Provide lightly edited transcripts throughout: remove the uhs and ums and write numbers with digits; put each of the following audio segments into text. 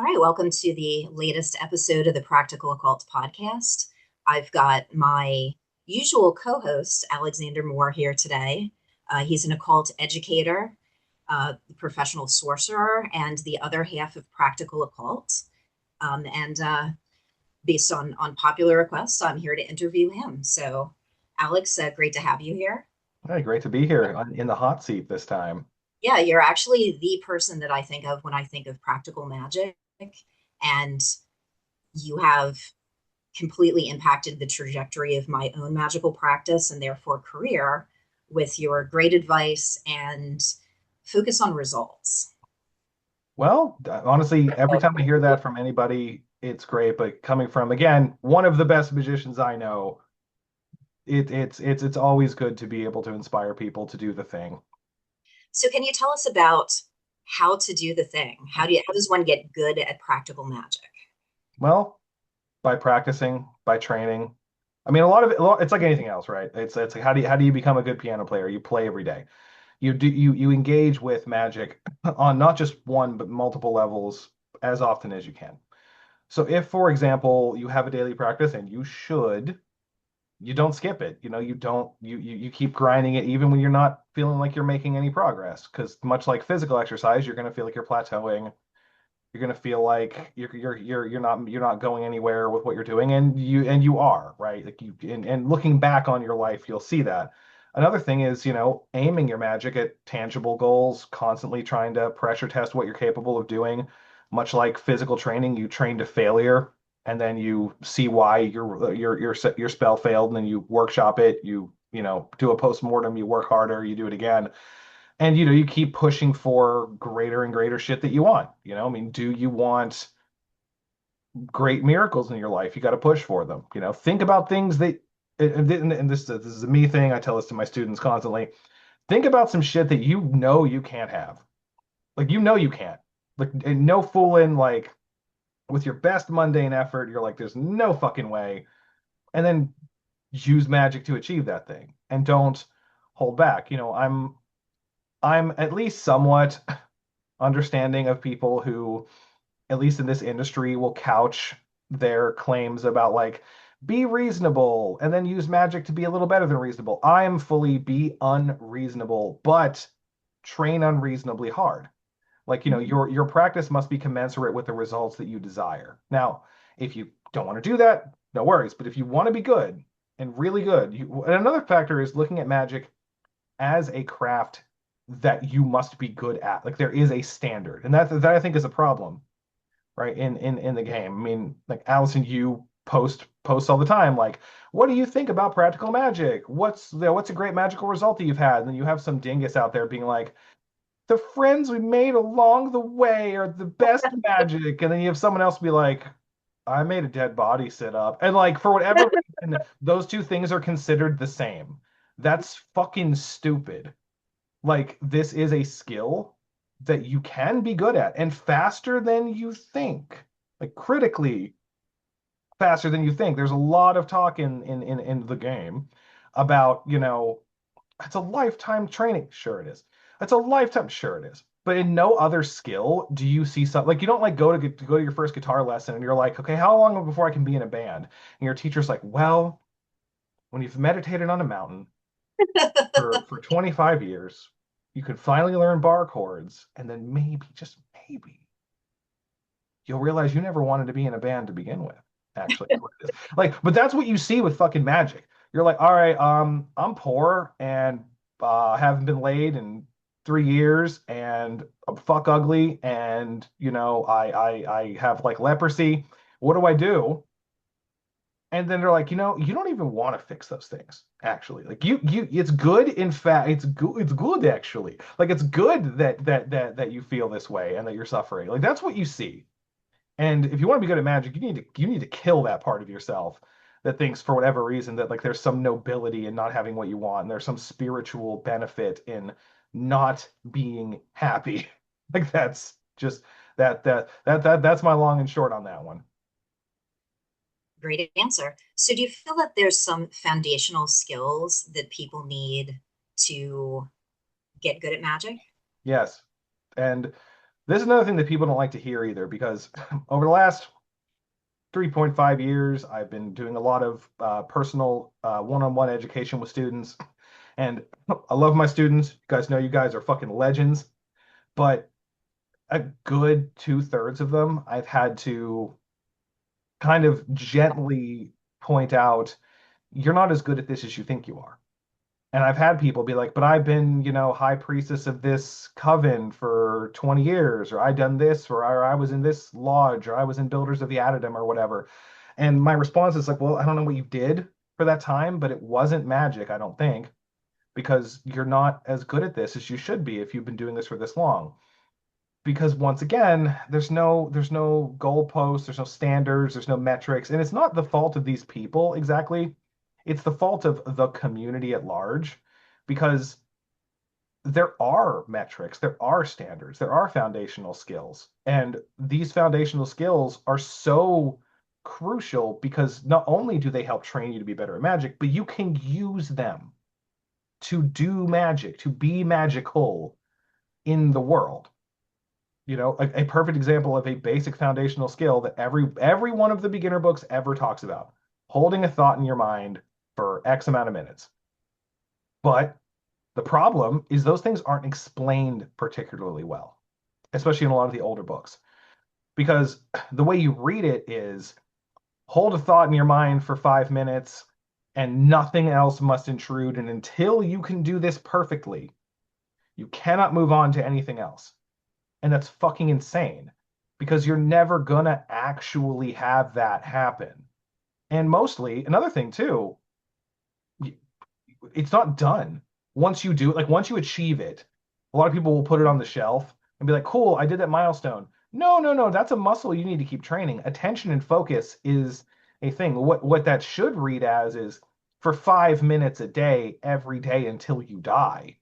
All right, welcome to the latest episode of the Practical Occult Podcast. I've got my usual co-host, Alexander Moore, here today. He's an occult educator, professional sorcerer, and the other half of Practical Occult. And based on popular requests, I'm here to interview him. So, Alex, great to have you here. Hey, great to be here in the hot seat this time. Yeah, you're actually the person that I think of when I think of practical magic. And you have completely impacted the trajectory of my own magical practice and therefore career with your great advice and focus on results. Well, honestly, every time I hear that from anybody, it's great. But coming from, again, one of the best magicians I know, it's always good to be able to inspire people to do the thing. So can you tell us about how to do the thing? How does one get good at practical magic? Well, by practicing, by training. I mean, it's like anything else, right? It's like how do you become a good piano player? You play every day. You engage with magic on not just one but multiple levels as often as you can. So if, for example, you have a daily practice and you don't skip it. You don't you keep grinding it even when you're not feeling like you're making any progress. Because much like physical exercise, you're going to feel like you're plateauing. You're going to feel like you're not going anywhere with what you're doing, and you are, right? Like and looking back on your life, you'll see that. Another thing is, aiming your magic at tangible goals, constantly trying to pressure test what you're capable of doing. Much like physical training, you train to failure, and then you see why your spell failed, and then you workshop it. You do a post-mortem, you work harder, you do it again, and you keep pushing for greater and greater shit that you want. I mean, do you want great miracles in your life? You got to push for them. Think about things that and this is a me thing. I tell this to my students constantly. Think about some shit that you can't have. Like you can't. Like, and no fooling, like, with your best mundane effort, you're like, there's no fucking way. And then use magic to achieve that thing. And don't hold back. I'm at least somewhat understanding of people who, at least in this industry, will couch their claims about, like, be reasonable and then use magic to be a little better than reasonable. I am fully be unreasonable, but train unreasonably hard. Like, your practice must be commensurate with the results that you desire. Now, if you don't want to do that, no worries. But if you want to be good and really good, and another factor is looking at magic as a craft that you must be good at. Like, there is a standard, and that I think is a problem, right? In the game. I mean, like, Allison, you post all the time, like, what do you think about practical magic? What's a great magical result that you've had? And then you have some dingus out there being like, the friends we made along the way are the best magic. And then you have someone else be like, I made a dead body sit up. And, like, for whatever reason, those two things are considered the same. That's fucking stupid. Like, this is a skill that you can be good at and faster than you think. Like, critically faster than you think. There's a lot of talk in the game about, it's a lifetime training. Sure it is. It's a lifetime. Sure it is. But in no other skill do you see something like, you don't, like, go to your first guitar lesson and you're like, okay, how long before I can be in a band? And your teacher's like, well, when you've meditated on a mountain for 25 years, you can finally learn bar chords, and then maybe, just maybe, you'll realize you never wanted to be in a band to begin with. Actually, is what it is. Like, but that's what you see with fucking magic. You're like, all right, I'm poor and haven't been laid in 3 years, and I'm fuck ugly, and I have, like, leprosy. What do I do? And then they're like, you don't even want to fix those things, actually. Like, it's good. In fact, it's good actually. Like, it's good that you feel this way and that you're suffering. Like, that's what you see. And if you want to be good at magic, you need to kill that part of yourself that thinks, for whatever reason, that, like, there's some nobility in not having what you want, and there's some spiritual benefit in not being happy. Like, that's just that's my long and short on that one. Great answer. So, do you feel that there's some foundational skills that people need to get good at magic? Yes. And This is another thing that people don't like to hear either, because over the last 3.5 years, I've been doing a lot of personal one-on-one education with students. And I love my students. You guys know you guys are fucking legends. But a good two-thirds of them, I've had to kind of gently point out, you're not as good at this as you think you are. And I've had people be like, but I've been, high priestess of this coven for 20 years, or I done this, or I was in this lodge, or I was in Builders of the Addendum, or whatever. And my response is like, well, I don't know what you did for that time, but it wasn't magic, I don't think, because you're not as good at this as you should be if you've been doing this for this long. Because once again, there's no goalposts, there's no standards, there's no metrics, and it's not the fault of these people exactly. It's the fault of the community at large, because there are metrics, there are standards, there are foundational skills, and these foundational skills are so crucial because not only do they help train you to be better at magic, but you can use them to do magic, to be magical in the world. A perfect example of a basic foundational skill that every one of the beginner books ever talks about: holding a thought in your mind for X amount of minutes. But the problem is those things aren't explained particularly well, especially in a lot of the older books, because the way you read it is hold a thought in your mind for 5 minutes and nothing else must intrude, and until you can do this perfectly, you cannot move on to anything else. And that's fucking insane, because you're never gonna actually have that happen. And mostly, another thing too, it's not done. Once you do it, like once you achieve it, a lot of people will put it on the shelf and be like, cool, I did that milestone. No, no, no, that's a muscle you need to keep training. Attention and focus is a thing. What that should read as is, for 5 minutes a day, every day until you die,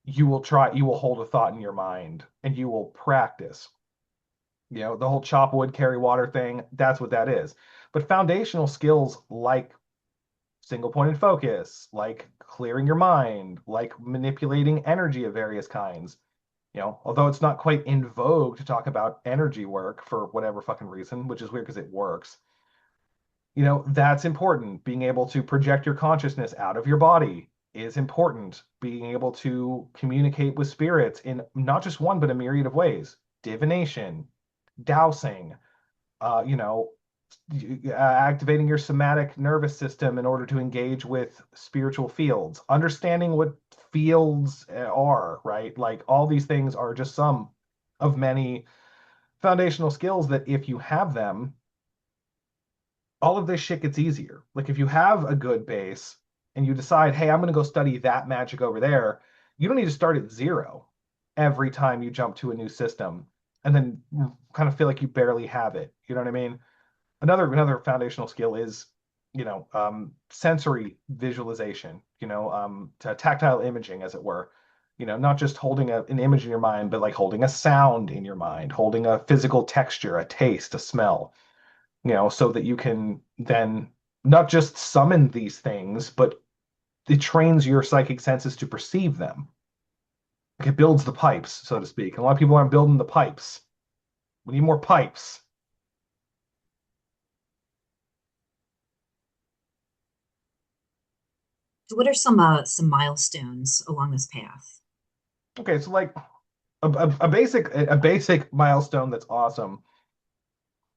you will hold a thought in your mind and you will practice. The whole chop wood, carry water thing, that's what that is. But foundational skills like single pointed focus, like clearing your mind, like manipulating energy of various kinds, although it's not quite in vogue to talk about energy work for whatever fucking reason, which is weird because it works. That's important. Being able to project your consciousness out of your body is important. Being able to communicate with spirits in not just one, but a myriad of ways. Divination, dowsing, uh, you know, activating your somatic nervous system in order to engage with spiritual fields, understanding what fields are, right? Like all these things are just some of many foundational skills that if you have them, all of this shit gets easier. Like if you have a good base and you decide, hey, I'm going to go study that magic over there, you don't need to start at zero every time you jump to a new system and then kind of feel like you barely have it. You know what I mean? Another foundational skill is, sensory visualization, tactile imaging, as it were. Not just holding an image in your mind, but like holding a sound in your mind, holding a physical texture, a taste, a smell, so that you can then not just summon these things, but it trains your psychic senses to perceive them. Like it builds the pipes, so to speak. And a lot of people aren't building the pipes. We need more pipes. So what are some milestones along this path? Okay, so like a basic milestone that's awesome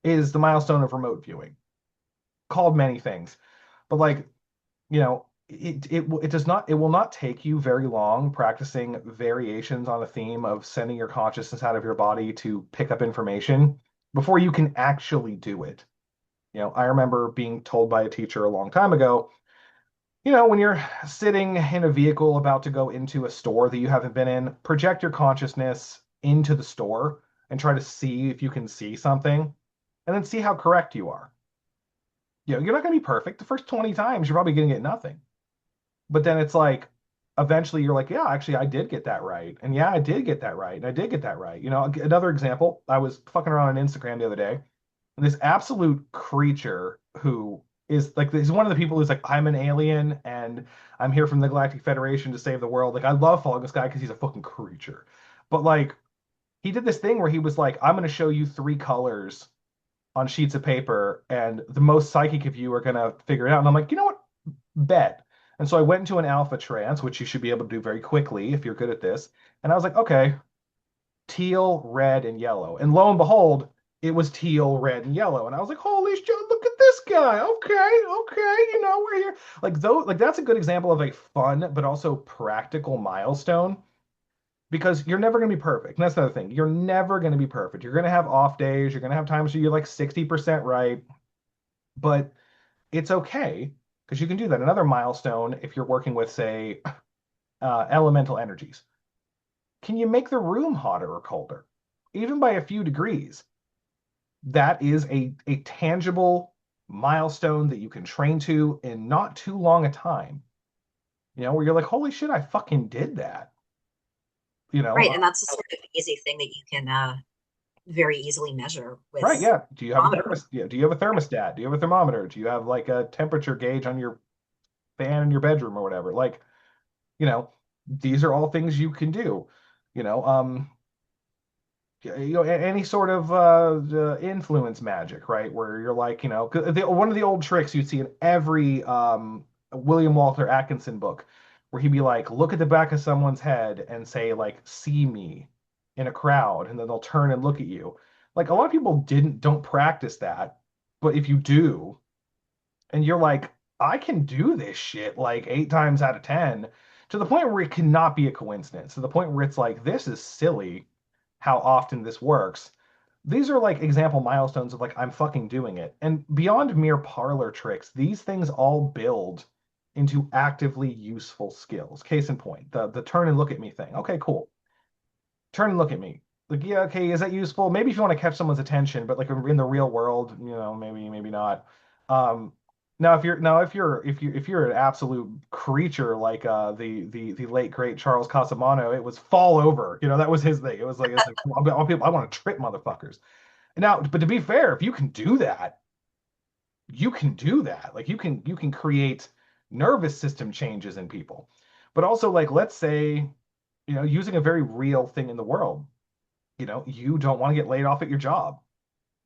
is the milestone of remote viewing, called many things. But like, it will not take you very long practicing variations on a theme of sending your consciousness out of your body to pick up information before you can actually do it. I remember being told by a teacher a long time ago, when you're sitting in a vehicle about to go into a store that you haven't been in, project your consciousness into the store and try to see if you can see something, and then see how correct you are. You're not going to be perfect. The first 20 times, you're probably going to get nothing. But then it's like, eventually you're like, yeah, actually, I did get that right. And yeah, I did get that right. And I did get that right. Another example, I was fucking around on Instagram the other day, and this absolute creature who is like, he's one of the people who's like, I'm an alien and I'm here from the Galactic Federation to save the world. Like, I love following this guy because he's a fucking creature. But like, he did this thing where he was like, I'm going to show you three colors on sheets of paper, and the most psychic of you are going to figure it out. And I'm like, you know what? Bet. And so I went into an alpha trance, which you should be able to do very quickly if you're good at this. And I was like, okay, teal, red, and yellow. And lo and behold, it was teal, red, and yellow. And I was like, holy shit, look at this guy. Okay, okay, we're here. Like though, like that's a good example of a fun but also practical milestone because you're never going to be perfect. And that's another thing. You're never going to be perfect. You're going to have off days. You're going to have times where you're like 60% right, but it's okay because you can do that. Another milestone, if you're working with, say, elemental energies, can you make the room hotter or colder? Even by a few degrees. That is a tangible milestone that you can train to in not too long a time. Where you're like, holy shit, I fucking did that. You know, Right, and that's a sort of easy thing that you can very easily measure right? with Yeah. Do you have a thermometer. thermos? Yeah. Do you have a thermostat? Do you have a thermometer? Do you have like a temperature gauge on your fan in your bedroom or whatever? Like, you know, these are all things you can do. You know, any sort of influence magic, right? Where you're like, one of the old tricks you'd see in every William Walter Atkinson book, where he'd be like, look at the back of someone's head and say, like, see me in a crowd, and then they'll turn and look at you. Like a lot of people don't practice that, but if you do, and you're like, I can do this shit like 8 times out of 10, to the point where it cannot be a coincidence, to the point where it's like, this is silly how often this works. These are like example milestones of like, I'm fucking doing it. And beyond mere parlor tricks, these things all build into actively useful skills. Case in point, the turn and look at me thing. Okay, cool. Turn and look at me. Like, yeah, okay, is that useful? Maybe if you want to catch someone's attention, but like in the real world, maybe not. Um, now if you're an absolute creature like the late great Charles Casamano, it was fall over. That was his thing. It was like all people, I want to trip motherfuckers. Now, but to be fair, if you can do that, you can do that. Like you can create nervous system changes in people. But also like let's say, using a very real thing in the world, you don't want to get laid off at your job.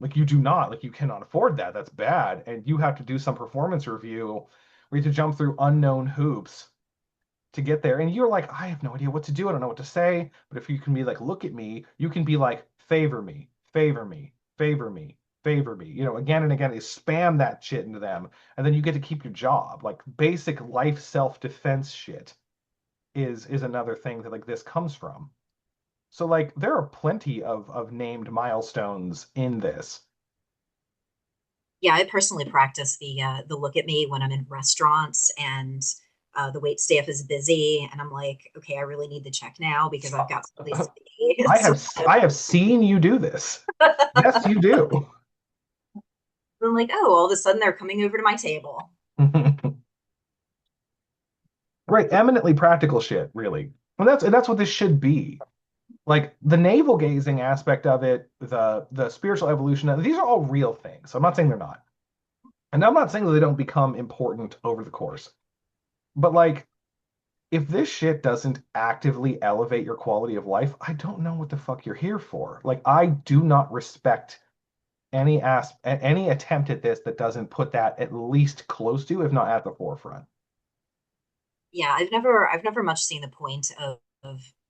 Like you do not, like you cannot afford that. That's bad. And you have to do some performance review where you have to jump through unknown hoops to get there. And you're like, I have no idea what to do. I don't know what to say. But if you can be like, look at me, you can be like, favor me, favor me, favor me, favor me, again and again, is spam that shit into them. And then you get to keep your job. Like basic life self-defense shit is another thing that like this comes from. So like there are plenty of named milestones in this. Yeah, I personally practice the look at me when I'm in restaurants and the wait staff is busy, and I'm like, okay, I really need to check now because I've got someplace to be. I So have I have seen you do this. Yes, you do. I'm like, oh, all of a sudden they're coming over to my table. Right, eminently practical shit, really. And that's what this should be. Like the navel gazing aspect of it, the spiritual evolution, these are all real things. So I'm not saying they're not. And I'm not saying that they don't become important over the course. But like if this shit doesn't actively elevate your quality of life, I don't know what the fuck you're here for. Like I do not respect any attempt at this that doesn't put that at least close to, if not at the forefront. Yeah, I've never much seen the point of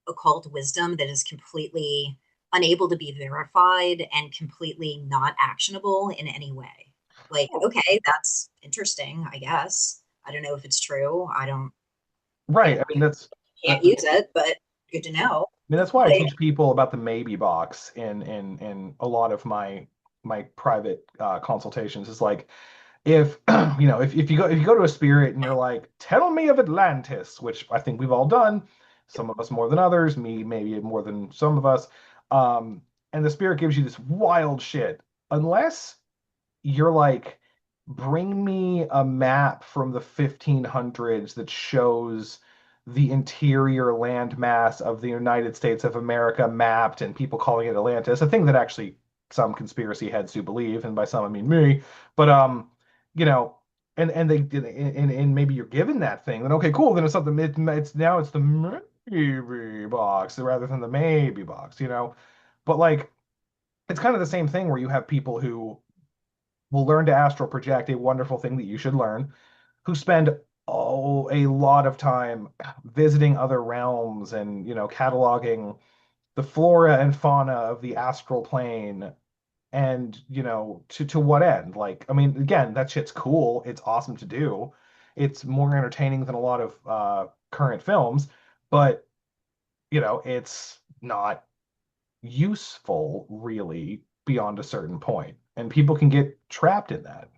occult wisdom that is completely unable to be verified and completely not actionable in any way. Like, okay, that's interesting, I guess. I don't know if it's true. I don't, Right. I mean can't that, use it, but good to know. that's why I Like, teach people about the maybe box in a lot of my private consultations. It's like if if you go to a spirit and you're like, tell me of Atlantis, which I think we've all done, some of us more than others, me maybe more than some of us, um, and the spirit gives you this wild shit, unless you're like, bring me a map from the 1500s that shows the interior landmass of the United States of America mapped and people calling it Atlantis, a thing that actually some conspiracy heads do believe, and by some I mean me. But you know, and they and maybe you're given that thing, then okay, cool, then it's something it's now it's the maybe box rather than the maybe box. But like it's kind of the same thing where you have people who will learn to astral project, a wonderful thing that you should learn, who spend a lot of time visiting other realms and, cataloging the flora and fauna of the astral plane. And, to what end? Like, I mean, again, that shit's cool. It's awesome to do. It's more entertaining than a lot of current films, but, it's not useful really beyond a certain point. And people can get trapped in that.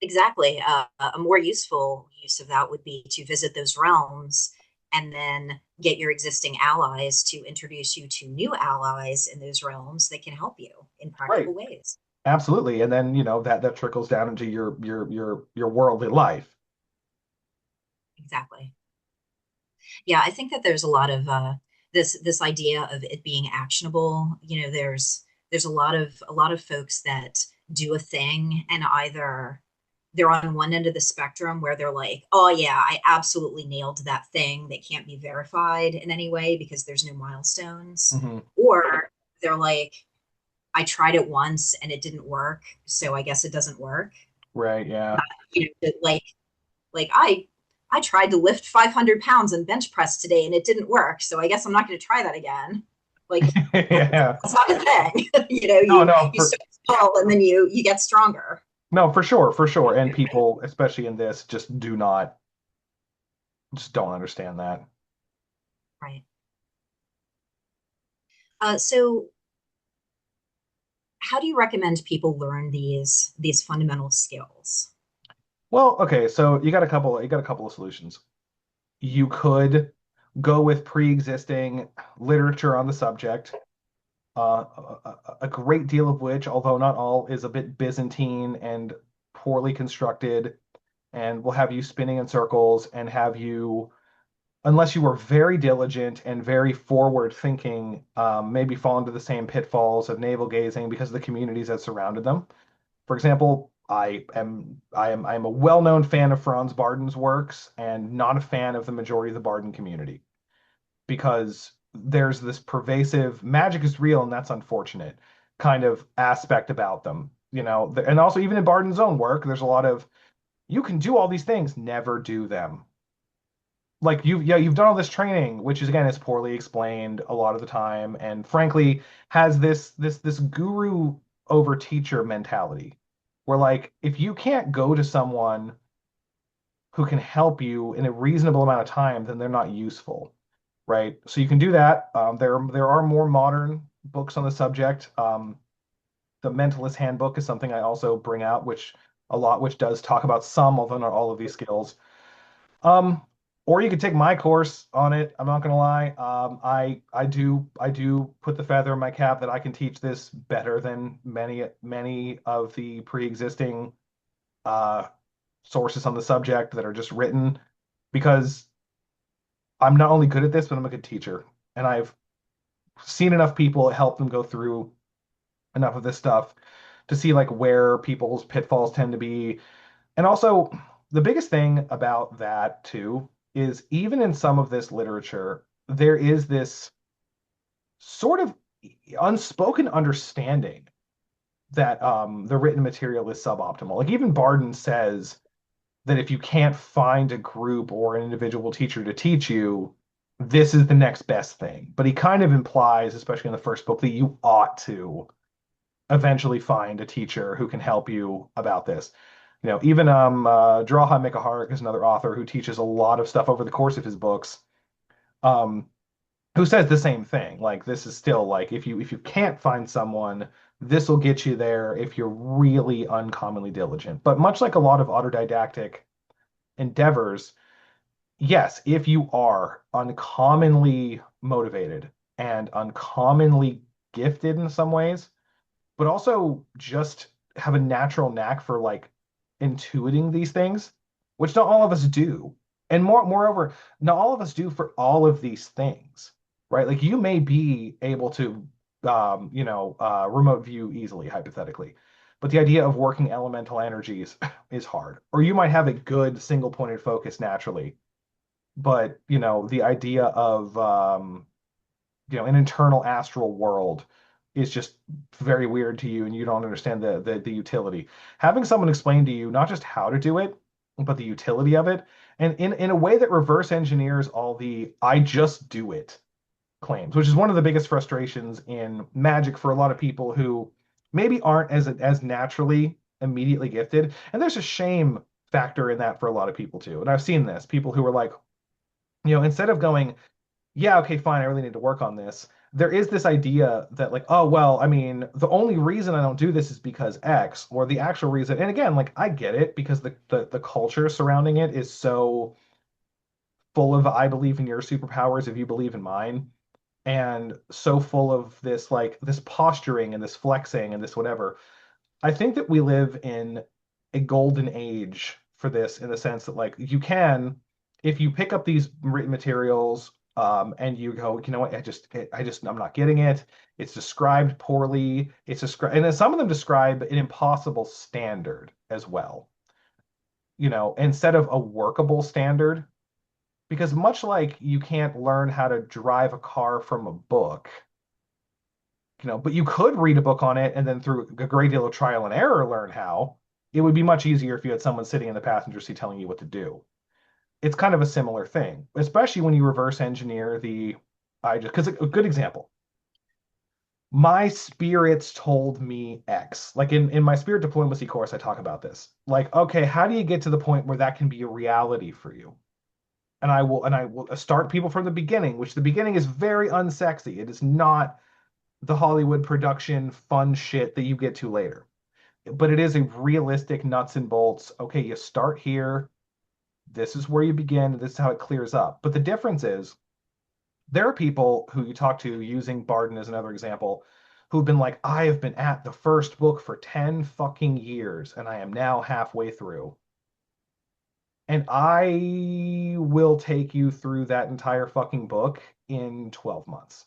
Exactly. A more useful use of that would be to visit those realms and then get your existing allies to introduce you to new allies in those realms that can help you in Right. practical ways. Absolutely. And then, that trickles down into your worldly life. Exactly. Yeah, I think that there's a lot of this idea of it being actionable. There's a lot of folks that do a thing and either they're on one end of the spectrum where they're like, oh yeah, I absolutely nailed that thing that can't be verified in any way because there's no milestones. Hmm. Or they're like, I tried it once and it didn't work, so I guess it doesn't work. Right. Yeah. Not, like I tried to lift 500 pounds and bench press today and it didn't work, so I guess I'm not going to try that again. Like Yeah. that's not a thing. No, you no, you start small and then you get stronger. no, for sure, for sure. And people, especially in this, just don't understand that. Right. So how do you recommend people learn these fundamental skills? Well, okay, so you got a couple of solutions. You could go with pre-existing literature on the subject, a great deal of which, although not all, is a bit Byzantine and poorly constructed, and will have you spinning in circles and have you, unless you are very diligent and very forward thinking, maybe fall into the same pitfalls of navel gazing because of the communities that surrounded them. For example, I am a well-known fan of Franz Barden's works and not a fan of the majority of the Barden community because there's this pervasive magic is real and that's unfortunate kind of aspect about them. And also even in Barden's own work, there's a lot of you can do all these things, never do them. Like you've done all this training, which is again is poorly explained a lot of the time, and frankly has this guru over teacher mentality, where like if you can't go to someone who can help you in a reasonable amount of time, then they're not useful, right? So you can do that. There are more modern books on the subject. The Mentalist Handbook is something I also bring out, which does talk about some, although not all of these skills. Um, or you could take my course on it. I'm not gonna lie. I do put the feather in my cap that I can teach this better than many of the pre-existing uh, sources on the subject that are just written because I'm not only good at this, but I'm a good teacher, and I've seen enough people help them go through enough of this stuff to see like where people's pitfalls tend to be. And also, the biggest thing about that too is even in some of this literature, there is this sort of unspoken understanding that the written material is suboptimal. Like even Barden says that if you can't find a group or an individual teacher to teach you, this is the next best thing. But he kind of implies, especially in the first book, that you ought to eventually find a teacher who can help you about this. Even Drawha Mikaharik is another author who teaches a lot of stuff over the course of his books, um, who says the same thing. Like this is still like if you can't find someone, this will get you there if you're really uncommonly diligent. But much like a lot of autodidactic endeavors, yes, if you are uncommonly motivated and uncommonly gifted in some ways, but also just have a natural knack for like intuiting these things, which not all of us do. And moreover, not all of us do for all of these things, right? Like you may be able to, remote view easily, hypothetically, but the idea of working elemental energies is hard. Or you might have a good single pointed focus naturally, but the idea of an internal astral world is just very weird to you and you don't understand the utility. Having someone explain to you not just how to do it, but the utility of it, and in a way that reverse engineers all the I just do it claims, which is one of the biggest frustrations in magic for a lot of people who maybe aren't as naturally immediately gifted. And there's a shame factor in that for a lot of people too. And I've seen this, people who are like, instead of going, yeah, okay, fine, I really need to work on this. There is this idea that like, oh, well, I mean, the only reason I don't do this is because X, or the actual reason. And again, like I get it because the culture surrounding it is so full of I believe in your superpowers if you believe in mine, and so full of this like this posturing and this flexing and this whatever. I think that we live in a golden age for this in the sense that like you can, if you pick up these written materials, and you go, you know what, I'm not getting it. It's described poorly. It's described, and then some of them describe an impossible standard as well. Instead of a workable standard, because much like you can't learn how to drive a car from a book, but you could read a book on it and then through a great deal of trial and error learn how. It would be much easier if you had someone sitting in the passenger seat telling you what to do. It's kind of a similar thing, especially when you reverse engineer because a good example, my spirits told me X. Like in my spirit diplomacy course, I talk about this. Like, okay, how do you get to the point where that can be a reality for you? And I will start people from the beginning, which the beginning is very unsexy. It is not the Hollywood production fun shit that you get to later. But it is a realistic nuts and bolts. Okay, you start here. This is where you begin. This is how it clears up. But the difference is there are people who you talk to, using Barden as another example, who've been like, I have been at the first book for 10 fucking years and I am now halfway through. And I will take you through that entire fucking book in 12 months.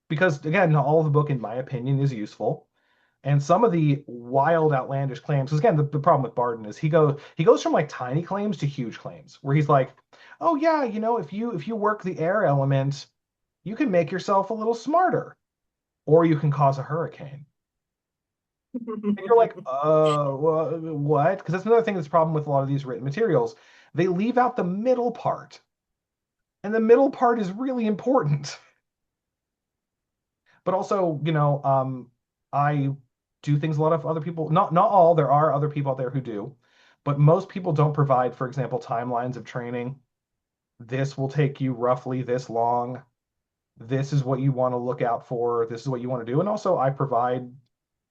Because again, not all of the book, in my opinion, is useful. And some of the wild, outlandish claims, because again, the problem with Barden is he goes from like tiny claims to huge claims, where he's like, oh yeah, if you work the air element, you can make yourself a little smarter, or you can cause a hurricane. And you're like, what? Because that's another thing that's a problem with a lot of these written materials. They leave out the middle part, and the middle part is really important. But also, I do things a lot of other people, not all, there are other people out there who do, but most people don't provide, for example, timelines of training. This will take you roughly this long. This is what you want to look out for. This is what you want to do. And also, I provide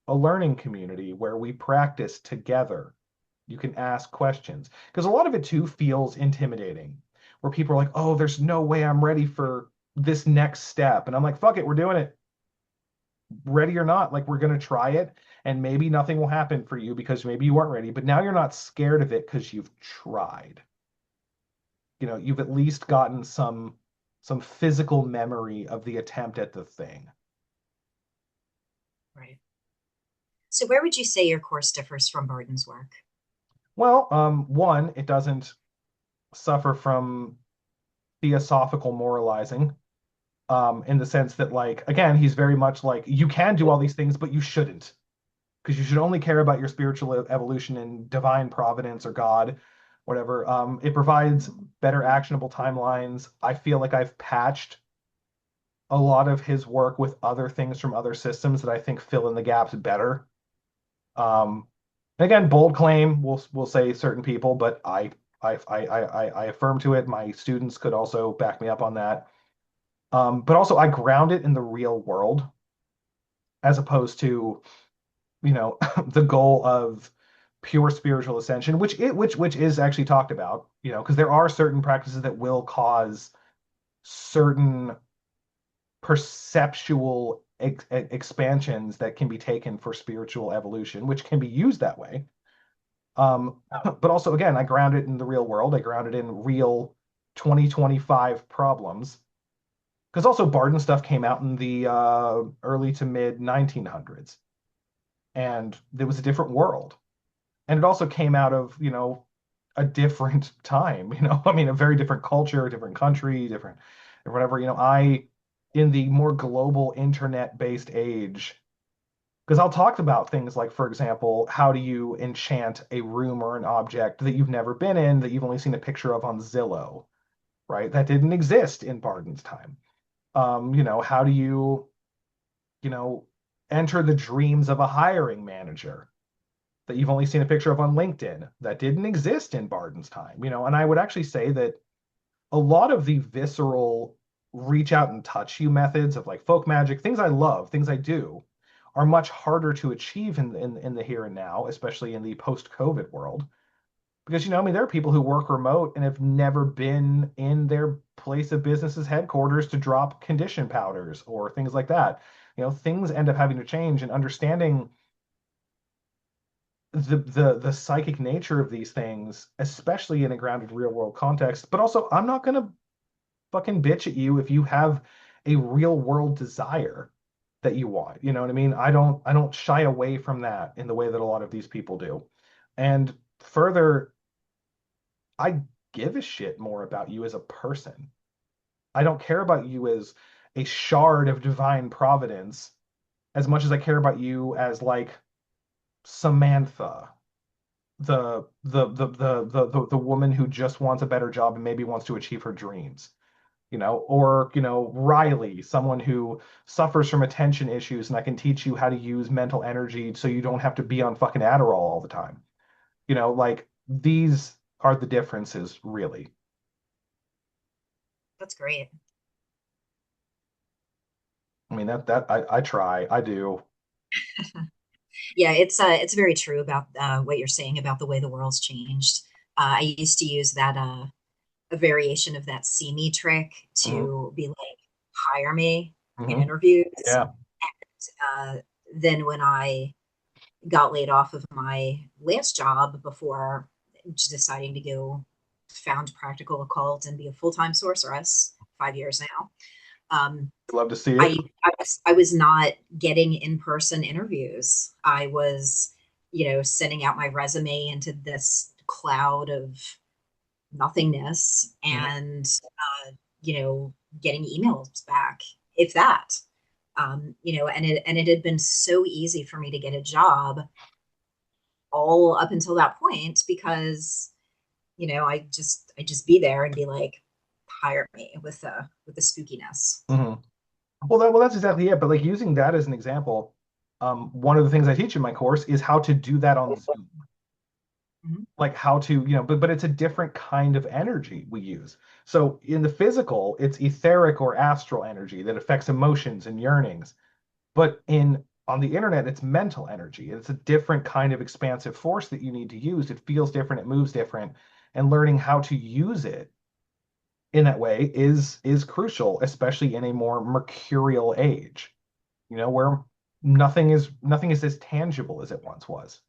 a learning community where we practice together. You can ask questions because a lot of it too feels intimidating, where people are like, oh, there's no way I'm ready for this next step. And I'm like, fuck it, we're doing it, ready or not. Like, we're going to try it, and maybe nothing will happen for you because maybe you weren't ready, but now you're not scared of it because you've tried. You've at least gotten some physical memory of the attempt at the thing. Right. So, where would you say your course differs from Barden's work? Well, one, it doesn't suffer from theosophical moralizing, in the sense that, like, again, he's very much like, you can do all these things, but you shouldn't, because you should only care about your spiritual evolution and divine providence or God, whatever. It provides better actionable timelines. I feel like I've patched a lot of his work with other things from other systems that I think fill in the gaps better. Um, again, bold claim, we'll say certain people, but I affirm to it. My students could also back me up on that. But also I ground it in the real world as opposed to, the goal of pure spiritual ascension, which is actually talked about, because there are certain practices that will cause certain perceptual expansions that can be taken for spiritual evolution, which can be used that way. But also, again, I ground it in the real world. I ground it in real 2025 problems. Because also Barden stuff came out in the early to mid 1900s, and there was a different world. And it also came out of, a different time, I mean, a very different culture, a different country, different whatever. I in the more global internet-based age, because I'll talk about things like, for example, how do you enchant a room or an object that you've never been in, that you've only seen a picture of on Zillow, right? That didn't exist in Barden's time. How do you know, enter the dreams of a hiring manager that you've only seen a picture of on LinkedIn that didn't exist in Barden's time, and I would actually say that a lot of the visceral reach out and touch you methods of like folk magic, things I love, things I do, are much harder to achieve in the here and now, especially in the post-COVID world. Because, I mean, there are people who work remote and have never been in their place of business's headquarters to drop condition powders or things like that. Things end up having to change, and understanding the psychic nature of these things, especially in a grounded real world context. But also, I'm not gonna fucking bitch at you if you have a real world desire that you want. You know what I mean? I don't shy away from that in the way that a lot of these people do. And further, I give a shit more about you as a person. I don't care about you as a shard of divine providence as much as I care about you as like Samantha, the woman who just wants a better job and maybe wants to achieve her dreams. Or Riley, someone who suffers from attention issues, and I can teach you how to use mental energy so you don't have to be on fucking Adderall all the time. Like these are the differences, really. That's great. I mean, I try, I do. Yeah, it's very true about what you're saying about the way the world's changed. I used to use that a variation of that see me trick Hmm. to be like, hire me in Hmm. interviews. Yeah. Uh, then when I got laid off of my last job before deciding to go found Practical Occult and be a full-time sorceress, 5 years now. Um, Love to see it. I was not getting in-person interviews. I was, sending out my resume into this cloud of nothingness Mhm. and, getting emails back, if that. And it had been so easy for me to get a job all up until that point because, I just be there and be like, hire me with the spookiness. Hmm. Well, that's exactly it. But like using that as an example, one of the things I teach in my course is how to do that on Zoom. Mhm. Like how to, but it's a different kind of energy we use. So in the physical, it's etheric or astral energy that affects emotions and yearnings. But in on the internet, it's mental energy. It's a different kind of expansive force that you need to use. It feels different, it moves different, and learning how to use it in that way is crucial, especially in a more mercurial age, where nothing is as tangible as it once was.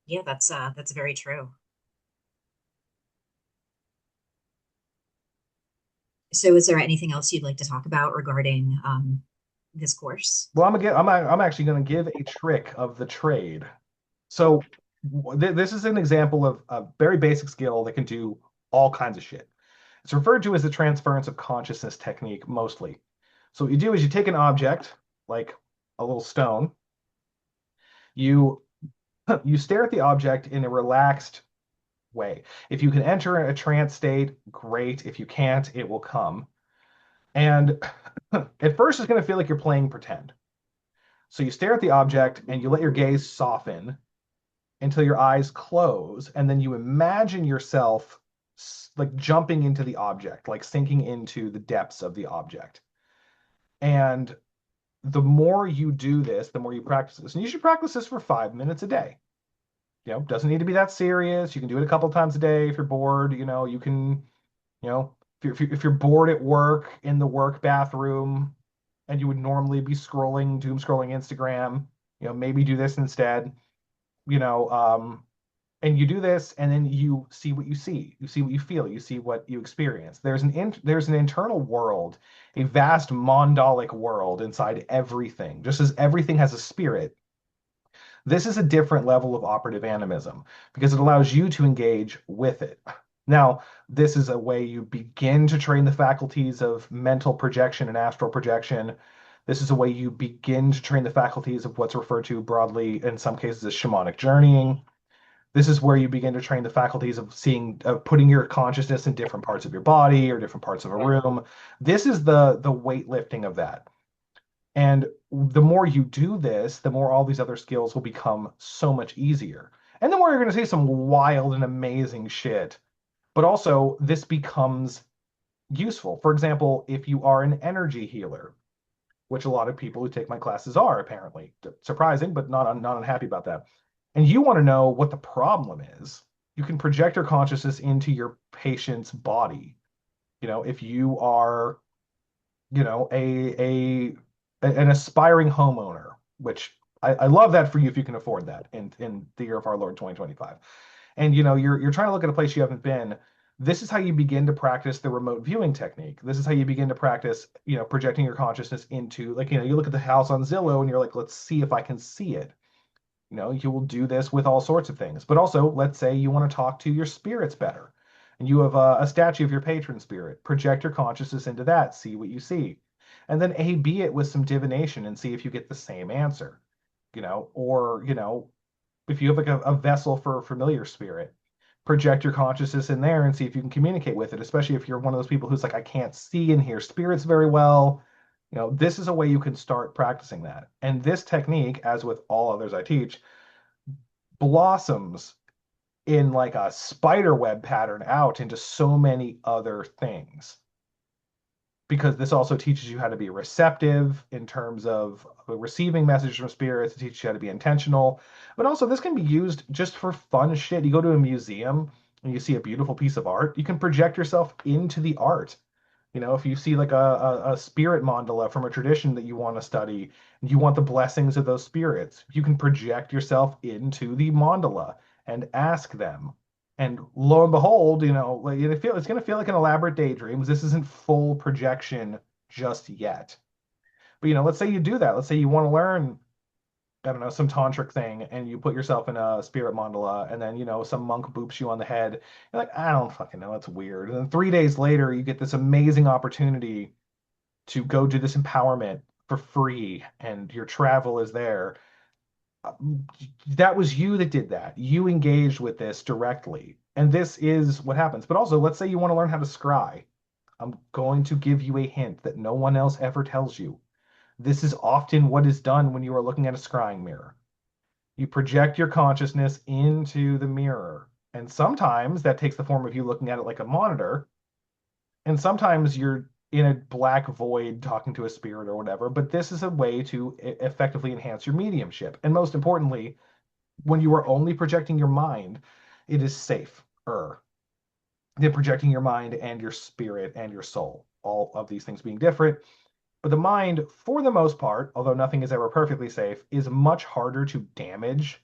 Yeah, that's very true. So is there anything else you'd like to talk about regarding this course? Well, I'm actually going to give a trick of the trade. So this is an example of a very basic skill that can do all kinds of shit. It's referred to as the transference of consciousness technique mostly. So what you do is you take an object like a little stone, you you stare at the object in a relaxed way. If you can enter a trance state, great. If you can't, it will come. And at first, it's going to feel like you're playing pretend. So you stare at the object and you let your gaze soften until your eyes close, and then you imagine yourself like jumping into the object, like sinking into the depths of the object. And the more you do this, the more you practice this. And you should practice this for 5 minutes a day. Doesn't need to be that serious. You can do it a couple times a day if you're bored. You can, if you're bored at work in the work bathroom and you would normally be doom scrolling Instagram, maybe do this instead. You know, and you do this, and then you see what you see what you feel, you see what you experience. There's an internal world, a vast mandalic world inside everything. Just as everything has a spirit, this is a different level of operative animism because it allows you to engage with it. Now, this is a way you begin to train the faculties of mental projection and astral projection. This is a way you begin to train the faculties of what's referred to broadly in some cases as shamanic journeying. This is where you begin to train the faculties of seeing, of putting your consciousness in different parts of your body or different parts of a room. This is the weightlifting of that. And the more you do this, the more all these other skills will become so much easier. And the more you're going to see some wild and amazing shit. But also, this becomes useful. For example, if you are an energy healer, which a lot of people who take my classes are apparently. Surprising, but not unhappy about that. And you want to know what the problem is, you can project your consciousness into your patient's body. If you are, a an aspiring homeowner, which I love that for you if you can afford that in the year of our Lord 2025. And you're trying to look at a place you haven't been. This is how you begin to practice the remote viewing technique. This is how you begin to practice, projecting your consciousness into, like, you look at the house on Zillow and you're like, let's see if I can see it. You will do this with all sorts of things. But also, let's say you want to talk to your spirits better, and you have a statue of your patron spirit. Project your consciousness into that, see what you see, and then A/B it with some divination and see if you get the same answer. Or if you have like a vessel for a familiar spirit, project your consciousness in there and see if you can communicate with it, especially if you're one of those people who's like, I can't see and hear spirits very well. This is a way you can start practicing that. And this technique, as with all others I teach, blossoms in like a spider web pattern out into so many other things, because this also teaches you how to be receptive in terms of receiving messages from spirits. It teaches you how to be intentional, but also this can be used just for fun shit. You go to a museum and you see a beautiful piece of art, you can project yourself into the art. If you see like a spirit mandala from a tradition that you want to study, and you want the blessings of those spirits, you can project yourself into the mandala and ask them. And lo and behold, like it's going to feel like an elaborate daydream because this isn't full projection just yet. But let's say you do that. Let's say you want to learn, I don't know, some tantric thing, and you put yourself in a spirit mandala, and then some monk boops you on the head. You're like, I don't fucking know, it's weird. And then 3 days later, you get this amazing opportunity to go do this empowerment for free, and your travel is there. Uh, That was you that did that. You engaged with this directly, and this is what happens. But also, let's say you want to learn how to scry. I'm going to give you a hint that no one else ever tells you. This is often what is done when you are looking at a scrying mirror. You project your consciousness into the mirror. And sometimes that takes the form of you looking at it like a monitor. And sometimes you're in a black void talking to a spirit or whatever. But this is a way to effectively enhance your mediumship. And most importantly, when you are only projecting your mind, it is safer than projecting your mind and your spirit and your soul. All of these things being different. But the mind, for the most part, although nothing is ever perfectly safe, is much harder to damage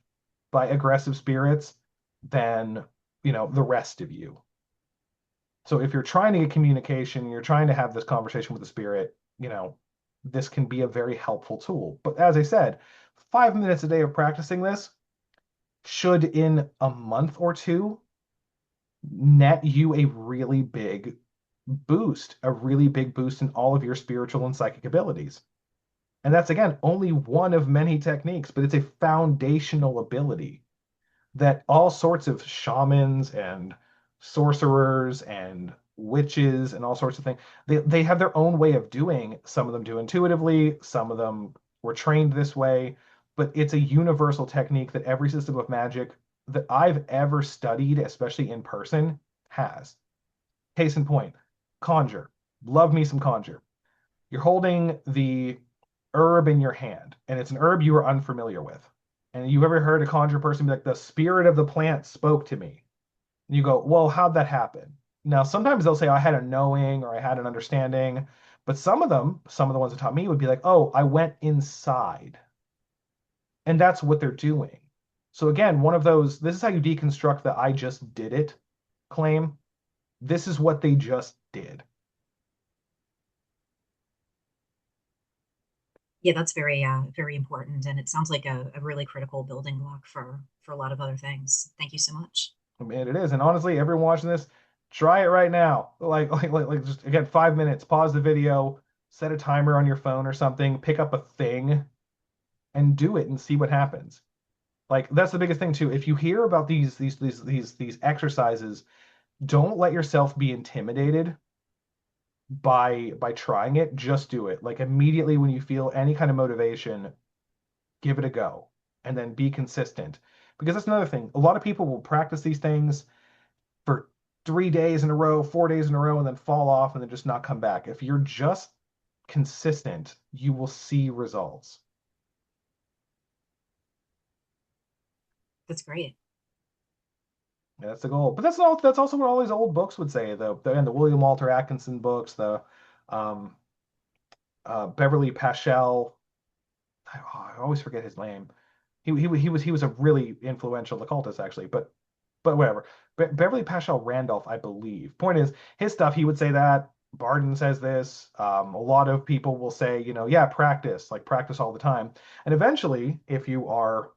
by aggressive spirits than, the rest of you. So if you're trying to get communication, you're trying to have this conversation with the spirit, this can be a very helpful tool. But as I said, 5 minutes a day of practicing this should, in a month or two, net you a really big boost in all of your spiritual and psychic abilities. And that's, again, only one of many techniques, but it's a foundational ability that all sorts of shamans and sorcerers and witches and all sorts of things, they have their own way of doing. Some of them do intuitively, some of them were trained this way, but it's a universal technique that every system of magic that I've ever studied, especially in person, has. Case in point, conjure. Love me some conjure. You're holding the herb in your hand, and it's an herb you are unfamiliar with. And you ever heard a conjure person be like, the spirit of the plant spoke to me? And you go, well, how'd that happen? Now, sometimes they'll say, I had a knowing or I had an understanding. But some of the ones that taught me would be like, oh, I went inside. And that's what they're doing. So again, one of those, this is how you deconstruct the I just did it claim. This is what they just did. Yeah, that's very important, and it sounds like a really critical building block for a lot of other things. Thank you so much. I mean, it is. And honestly, everyone watching this, Try it right now. Like just again, 5 minutes, pause the video, set a timer on your phone or something, pick up a thing and do it and see what happens. Like that's the biggest thing too. If you hear about these exercises, don't let yourself be intimidated by trying it. Just do it. Like immediately when you feel any kind of motivation, give it a go and then be consistent. Because that's another thing. A lot of people will practice these things for 3 days in a row, 4 days in a row, and then fall off and then just not come back. If you're just consistent, you will see results. That's great. Yeah, that's the goal. But that's also what all these old books would say, and the William Walter Atkinson books, the um, Beverly Paschal. I always forget his name. He was a really influential occultist actually, but whatever. Beverly Paschal Randolph, I believe. Point is, his stuff, he would say that. Barden says this. A lot of people will say, yeah, practice, like practice all the time. And eventually, if you are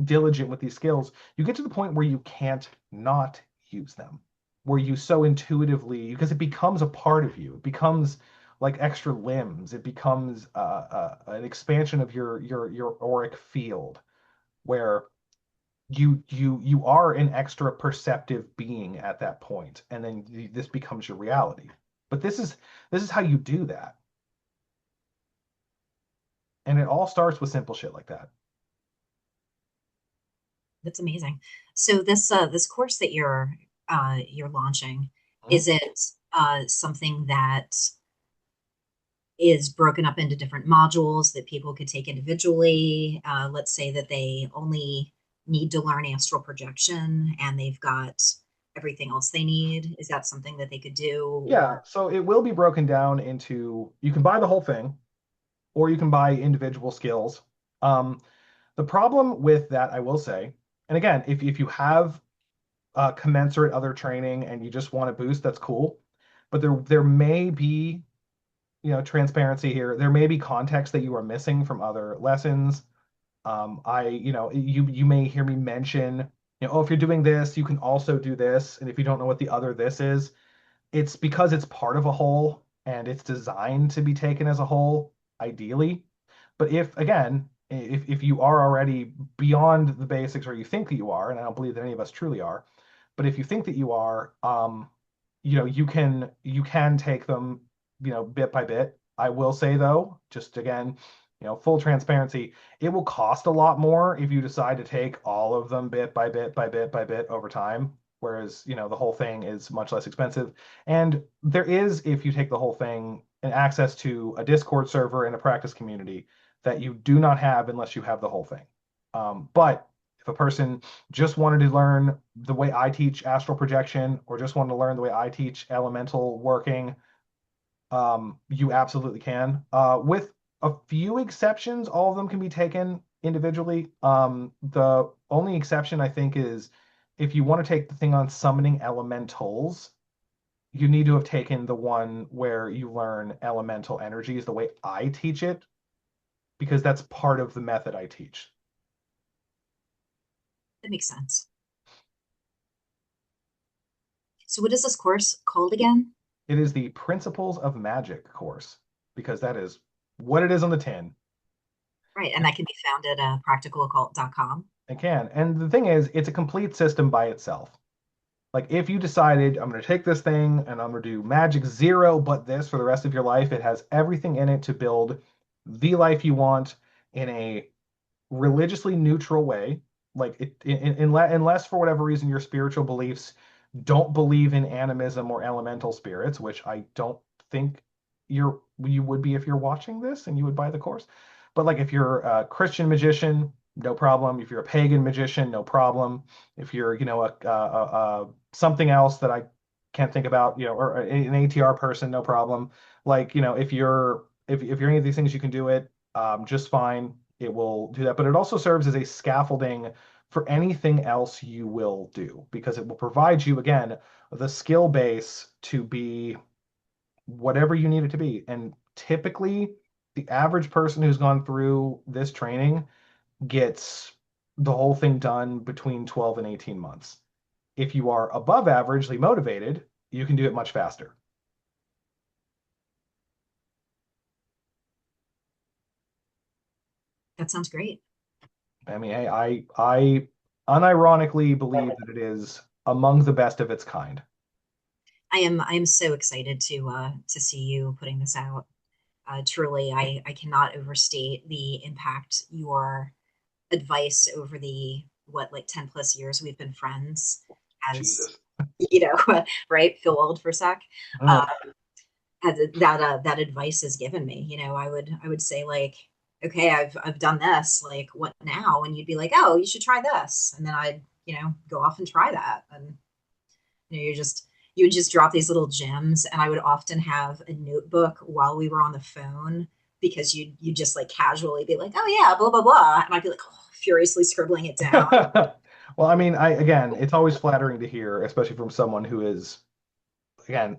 diligent with these skills, you get to the point where you can't not use them, where you so intuitively, because it becomes a part of you. It becomes like extra limbs. It becomes an expansion of your auric field, where you are an extra perceptive being at that point, and then this becomes your reality. But this is how you do that, and it all starts with simple shit like that. That's amazing. So this course that you're launching, Mhm. is it something that is broken up into different modules that people could take individually? Let's say that they only need to learn astral projection and they've got everything else they need. Is that something that they could do? Yeah, Or so it will be broken down into, you can buy the whole thing or you can buy individual skills. um the problem with that, I will say, and again, if you have commensurate other training and you just want to boost, that's cool. But there may be, transparency here. There may be context that you are missing from other lessons. You may hear me mention, oh, if you're doing this, you can also do this. And if you don't know what the other this is, it's because it's part of a whole and it's designed to be taken as a whole, ideally. But if you are already beyond the basics, or you think that you are, and I don't believe that any of us truly are, but if you think that you are, you can take them, bit by bit. I will say though, just again, full transparency, it will cost a lot more if you decide to take all of them bit by bit by bit by bit over time. Whereas, the whole thing is much less expensive. And there is, if you take the whole thing, an access to a Discord server and a practice community that you do not have unless you have the whole thing. But if a person just wanted to learn the way I teach astral projection, or just wanted to learn the way I teach elemental working, you absolutely can. With a few exceptions, all of them can be taken individually. The only exception I think is if you want to take the thing on summoning elementals, you need to have taken the one where you learn elemental energies the way I teach it, because that's part of the method I teach. that makes sense. So what is this course called again? It is the Principles of Magic course, because that is what it is on the tin. Right, and that can be found at practicaloccult.com. It can. And the thing is, it's a complete system by itself. Like if you decided I'm going to take this thing and I'm going to do magic zero, but this for the rest of your life, it has everything in it to build the life you want in a religiously neutral way. Like unless for whatever reason your spiritual beliefs don't believe in animism or elemental spirits, which I don't think you would be if you're watching this and you would buy the course. But like if you're a Christian magician, no problem. If you're a pagan magician, no problem. If you're, something else that I can't think about, or an ATR person, no problem. Like, if you're any of these things, you can do it just fine. It will do that, but it also serves as a scaffolding for anything else you will do, because it will provide you, again, the skill base to be whatever you need it to be. And typically, the average person who's gone through this training gets the whole thing done between 12 and 18 months. If you are above averagely motivated, you can do it much faster. That sounds great. I mean, hey, I unironically believe that it is among the best of its kind. I am so excited to see you putting this out. Truly, I cannot overstate the impact your advice over the what like 10 plus years we've been friends as Jesus. right, Phil Wald for a sec. Mm. Uh, that advice has given me. I would say like, okay, I've done this. Like, what now? And you'd be like, oh, you should try this, and then I'd go off and try that, and you would just drop these little gems, and I would often have a notebook while we were on the phone because you just like casually be like, oh yeah, blah blah blah, and I'd be like, oh, furiously scribbling it down. Well, I mean, I again, it's always flattering to hear, especially from someone who is, again,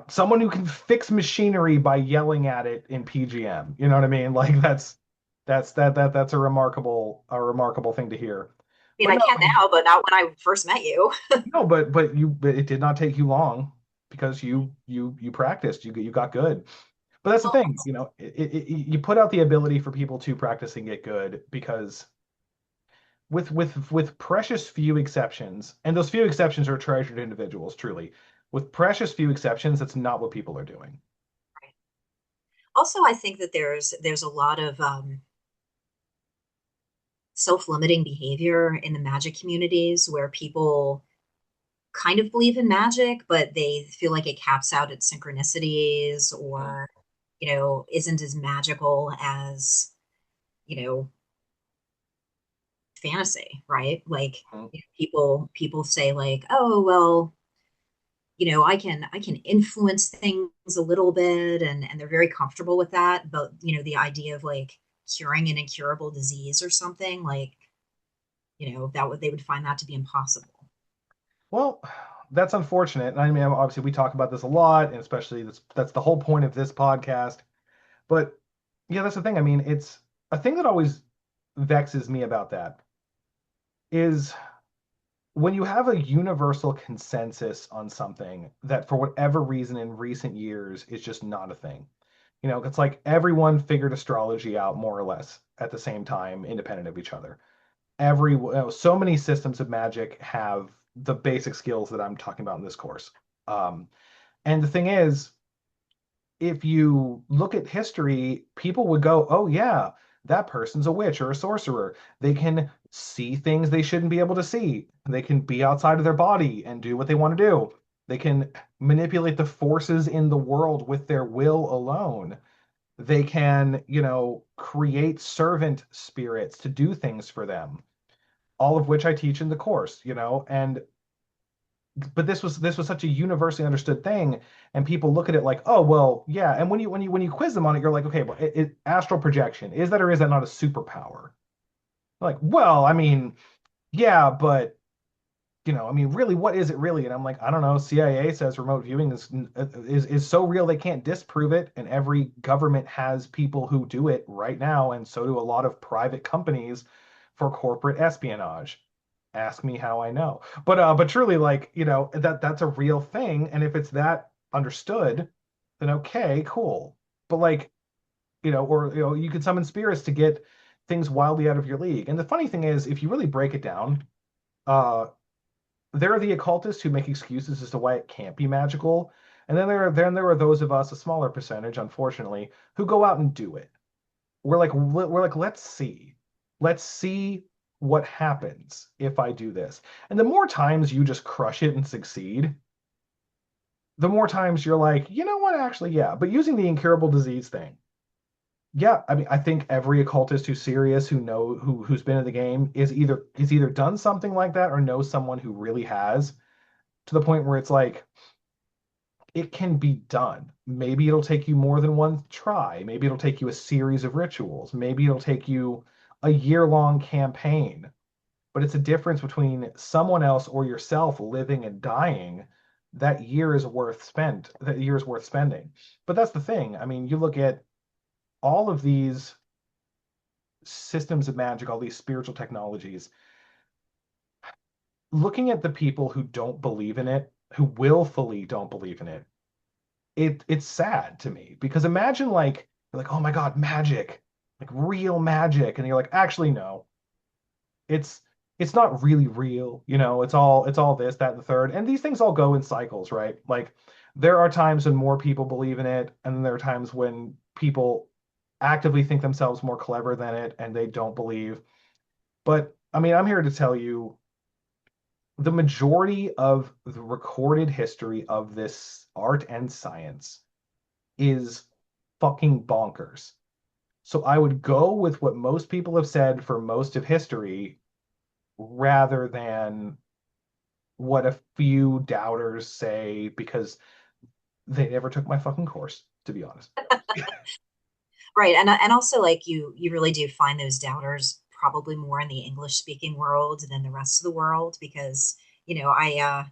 someone who can fix machinery by yelling at it in PGM. You know what I mean? Like that's a remarkable thing to hear. I mean, But I no, can I mean, now, but not when I first met you. no, but it did not take you long because you practiced, you got good. But that's the Well, thing, you put out the ability for people to practice and get good because with precious few exceptions, and those few exceptions are treasured individuals, truly. With precious few exceptions, that's not what people are doing. also, I think that there's a lot of self-limiting behavior in the magic communities where people kind of believe in magic, but they feel like it caps out at synchronicities Mm, or, isn't as magical as, you know, fantasy, right? Like, mm. people say like, oh, well, I can influence things a little bit, and they're very comfortable with that. But, the idea of like curing an incurable disease or something like, they would find that to be impossible. Well, that's unfortunate. And I mean, obviously, we talk about this a lot, and especially that's the whole point of this podcast. But yeah, that's the thing. I mean, it's a thing that always vexes me about that is when you have a universal consensus on something that for whatever reason in recent years is just not a thing. It's like everyone figured astrology out more or less at the same time, independent of each other. So many systems of magic have the basic skills that I'm talking about in this course. Um, and the thing is, if you look at history, people would go, oh, yeah, that person's a witch or a sorcerer. They can see things they shouldn't be able to see. They can be outside of their body and do what they want to do. They can manipulate the forces in the world with their will alone. They can, create servant spirits to do things for them, all of which I teach in the course, and but this was such a universally understood thing, and people look at it like, oh well, yeah. And when you quiz them on it, you're like, okay, well, astral projection, is that or is that not a superpower? Like, well, I mean, yeah, but I mean, really, what is it really? And I'm like, I don't know. CIA says remote viewing is so real they can't disprove it, and every government has people who do it right now, and so do a lot of private companies for corporate espionage. Ask me how I know. But truly, like, that's a real thing, and if it's that understood, then okay, cool. But like, or you can summon spirits to get things wildly out of your league. And the funny thing is, if you really break it down, uh there are the occultists who make excuses as to why it can't be magical, and then there are those of us, a smaller percentage, unfortunately, who go out and do it. We're like, let's see what happens if I do this. And the more times you just crush it and succeed, the more times you're like, you know what, actually, yeah. But using the incurable disease thing, yeah, I mean, I think every occultist who's serious, who's been in the game, is either done something like that or knows someone who really has, to the point where it's like it can be done. Maybe it'll take you more than one try. Maybe it'll take you a series of rituals. Maybe it'll take you a year-long campaign. But it's a difference between someone else or yourself living and dying. That year is worth spending. But that's the thing. I mean, you look at all of these systems of magic, all these spiritual technologies, looking at the people who don't believe in it, who willfully don't believe in it, it's sad to me because imagine like you're like, oh my God, magic, like real magic, and you're like, actually no, it's it's not really real, it's all this, that, and the third, and these things all go in cycles, right? Like there are times when more people believe in it, and then there are times when people actively think themselves more clever than it and they don't believe. But I mean, I'm here to tell you the majority of the recorded history of this art and science is fucking bonkers. So I would go with what most people have said for most of history rather than what a few doubters say because they never took my fucking course, to be honest. Right. And also like you really do find those doubters probably more in the English speaking world than the rest of the world because, I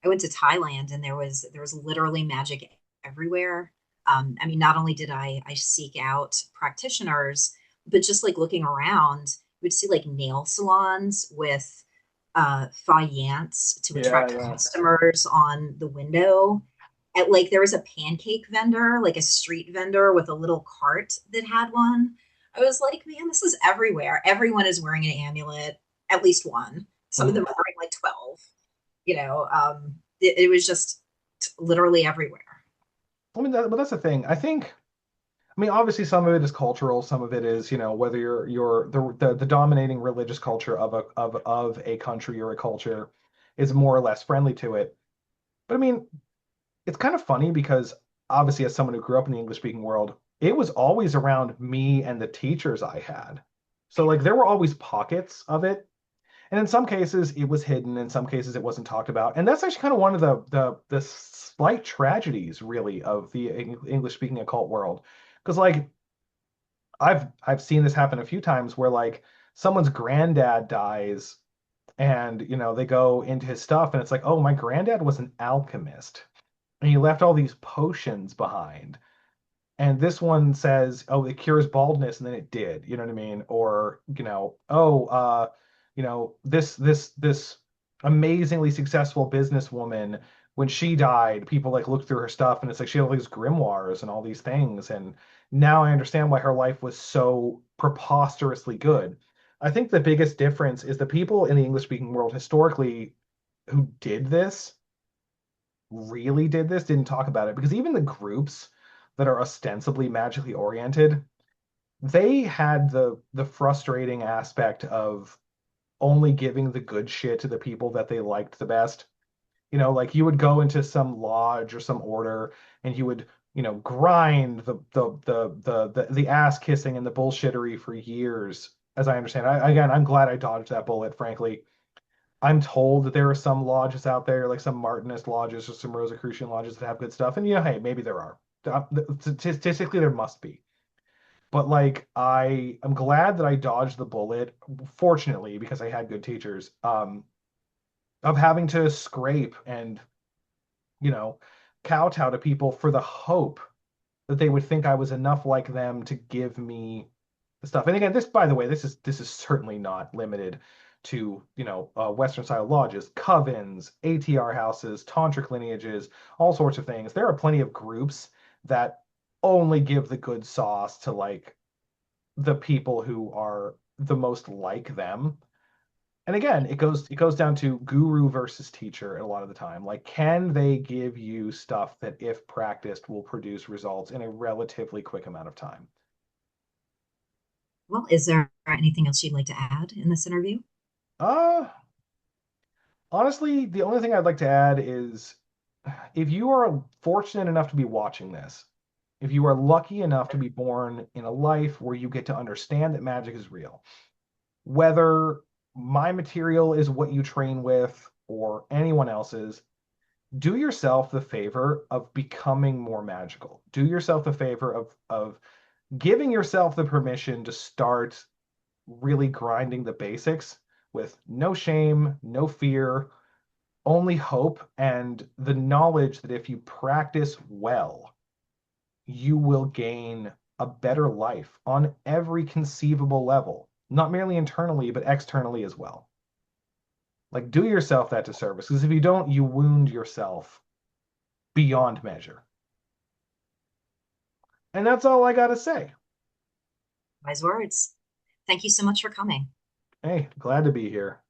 went to Thailand and there was literally magic everywhere. I mean, not only did I seek out practitioners, but just like looking around, you would see like nail salons with faience to Yeah, attract yeah. customers on the window. Like there was a pancake vendor, like a street vendor with a little cart that had one. I was like, man, this is everywhere. Everyone is wearing an amulet, at least one. Some of them Mhm. are wearing like 12. It was just literally everywhere. I mean, but that's the thing. I mean, obviously, some of it is cultural. Some of it is, whether you're the dominating religious culture of a country or a culture is more or less friendly to it. But I mean, it's kind of funny because obviously, as someone who grew up in the English speaking world, it was always around me and the teachers I had. So like, there were always pockets of it, and in some cases, it was hidden. In some cases, it wasn't talked about, and that's actually kind of one of the slight tragedies, really, of the English speaking occult world. Because like I've seen this happen a few times where like someone's granddad dies and they go into his stuff and it's like, oh, my granddad was an alchemist and he left all these potions behind. And this one says, oh, it cures baldness, and then it did, you know what I mean? Or, oh, this amazingly successful businesswoman, when she died, people like looked through her stuff and it's like she had all these grimoires and all these things. And now I understand why her life was so preposterously good. I think the biggest difference is the people in the English speaking world historically who did this really did this didn't talk about it because even the groups that are ostensibly magically oriented, they had the frustrating aspect of only giving the good shit to the people that they liked the best. Like you would go into some lodge or some order and you would, grind the ass kissing and the bullshittery for years, as I understand. Again, I'm glad I dodged that bullet, frankly. I'm told that there are some lodges out there, like some Martinist lodges or some Rosicrucian lodges that have good stuff. And hey, maybe there are. Statistically, there must be. But like, I'm glad that I dodged the bullet, fortunately, because I had good teachers, of having to scrape and, you know, kowtow to people for the hope that they would think I was enough like them to give me the stuff. And again, this, by the way, this is certainly not limited to Western style lodges, covens, ATR houses, tantric lineages, all sorts of things. There are plenty of groups that only give the good sauce to like the people who are the most like them. And again, it goes down to guru versus teacher a lot of the time. Like, can they give you stuff that, if practiced, will produce results in a relatively quick amount of time? Well, is there anything else you'd like to add in this interview? Uh, Honestly, the only thing I'd like to add is if you are fortunate enough to be watching this, if you are lucky enough to be born in a life where you get to understand that magic is real, whether my material is what you train with or anyone else's, do yourself the favor of becoming more magical. Do yourself the favor of giving yourself the permission to start really grinding the basics with no shame, no fear, only hope, and the knowledge that if you practice well, you will gain a better life on every conceivable level, not merely internally, but externally as well. Like, do yourself that disservice, because if you don't, you wound yourself beyond measure. And that's all I got to say. Wise words. Thank you so much for coming. Hey, glad to be here.